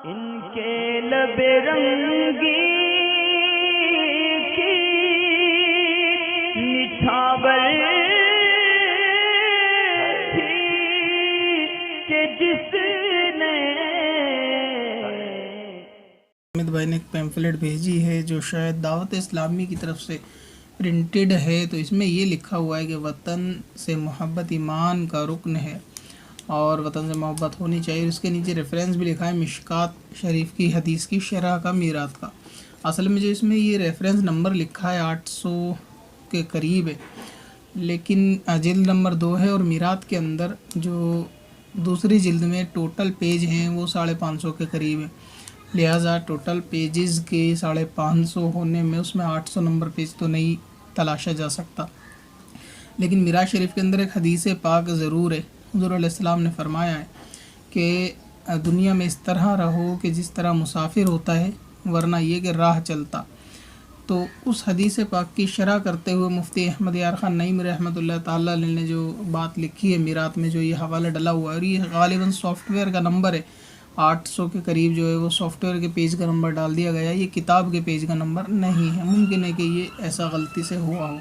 ان کے لب رنگی کی نچھاور تھی کہ جس نے حامد بھائی نے ایک پیمفلیٹ بھیجی ہے جو شاید دعوت اسلامی کی طرف سے پرنٹڈ ہے، تو اس میں یہ لکھا ہوا ہے کہ وطن سے محبت ایمان کا رکن ہے اور وطن سے محبت ہونی چاہیے۔ اس کے نیچے ریفرنس بھی لکھا ہے مشکات شریف کی حدیث کی شرح کا میراث کا۔ اصل میں جو اس میں یہ ریفرنس نمبر لکھا ہے 800 کے قریب ہے، لیکن جلد نمبر 2 ہے اور میراث کے اندر جو دوسری جلد میں ٹوٹل پیج ہیں وہ 550 کے قریب ہے، لہٰذا ٹوٹل پیجز کے 550 ہونے میں اس میں 800 نمبر پیج تو نہیں تلاشا جا سکتا۔ لیکن میراث شریف کے اندر ایک حدیث پاک ضرور ہے۔ حضور علیہ السلام نے فرمایا ہے کہ دنیا میں اس طرح رہو کہ جس طرح مسافر ہوتا ہے ورنہ یہ کہ راہ چلتا۔ تو اس حدیث پاک کی شرح کرتے ہوئے مفتی احمد یار خان نعیم رحمۃ اللہ تعالیٰ علیہ نے جو بات لکھی ہے میراث میں، جو یہ حوالہ ڈلا ہوا ہے، اور یہ غالباً سافٹ ویئر کا نمبر ہے 800 کے قریب جو ہے وہ سافٹ ویئر کے پیج کا نمبر ڈال دیا گیا ہے، یہ کتاب کے پیج کا نمبر نہیں ہے۔ ممکن ہے کہ یہ ایسا غلطی سے ہوا ہو،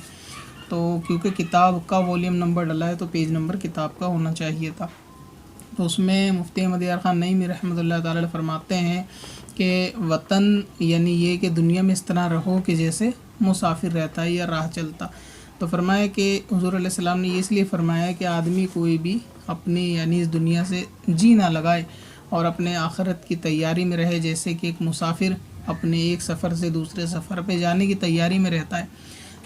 تو کیونکہ کتاب کا والیوم نمبر ڈلا ہے تو پیج نمبر کتاب کا ہونا چاہیے تھا۔ تو اس میں مفتی احمد یار خان نعیمی رحمۃ اللہ تعالیٰ فرماتے ہیں کہ وطن یعنی یہ کہ دنیا میں اس طرح رہو کہ جیسے مسافر رہتا ہے یا راہ چلتا۔ تو فرمایا کہ حضور علیہ السلام نے یہ اس لیے فرمایا کہ آدمی کوئی بھی اپنی یعنی اس دنیا سے جی نہ لگائے اور اپنے آخرت کی تیاری میں رہے، جیسے کہ ایک مسافر اپنے ایک سفر سے دوسرے سفر پہ جانے کی تیاری میں رہتا ہے،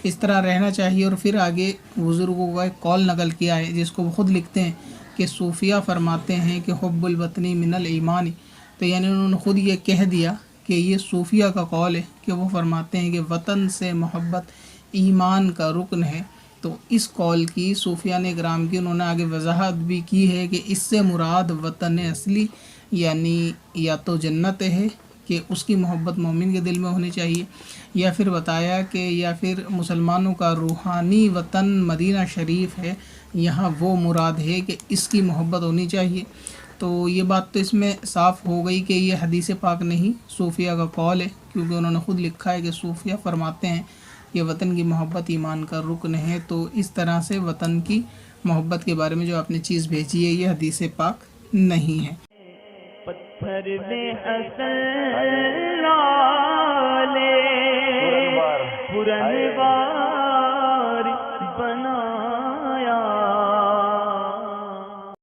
اس طرح رہنا چاہیے۔ اور پھر آگے بزرگوں کا ایک قول نقل کیا ہے جس کو وہ خود لکھتے ہیں کہ صوفیہ فرماتے ہیں کہ حب الوطنی من الایمان، تو یعنی انہوں نے خود یہ کہہ دیا کہ یہ صوفیہ کا قول ہے کہ وہ فرماتے ہیں کہ وطن سے محبت ایمان کا رکن ہے۔ تو اس قول کی صوفیہ نے کرام کی انہوں نے آگے وضاحت بھی کی ہے کہ اس سے مراد وطن اصلی یعنی یا تو جنت ہے کہ اس کی محبت مومن کے دل میں ہونی چاہیے، یا پھر بتایا کہ یا پھر مسلمانوں کا روحانی وطن مدینہ شریف ہے، یہاں وہ مراد ہے کہ اس کی محبت ہونی چاہیے۔ تو یہ بات تو اس میں صاف ہو گئی کہ یہ حدیث پاک نہیں صوفیہ کا قول ہے، کیونکہ انہوں نے خود لکھا ہے کہ صوفیہ فرماتے ہیں کہ وطن کی محبت ایمان کا رکن ہے۔ تو اس طرح سے وطن کی محبت کے بارے میں جو آپ نے چیز بھیجی ہے یہ حدیث پاک نہیں ہے۔ پتھر میں اصل لالے پرن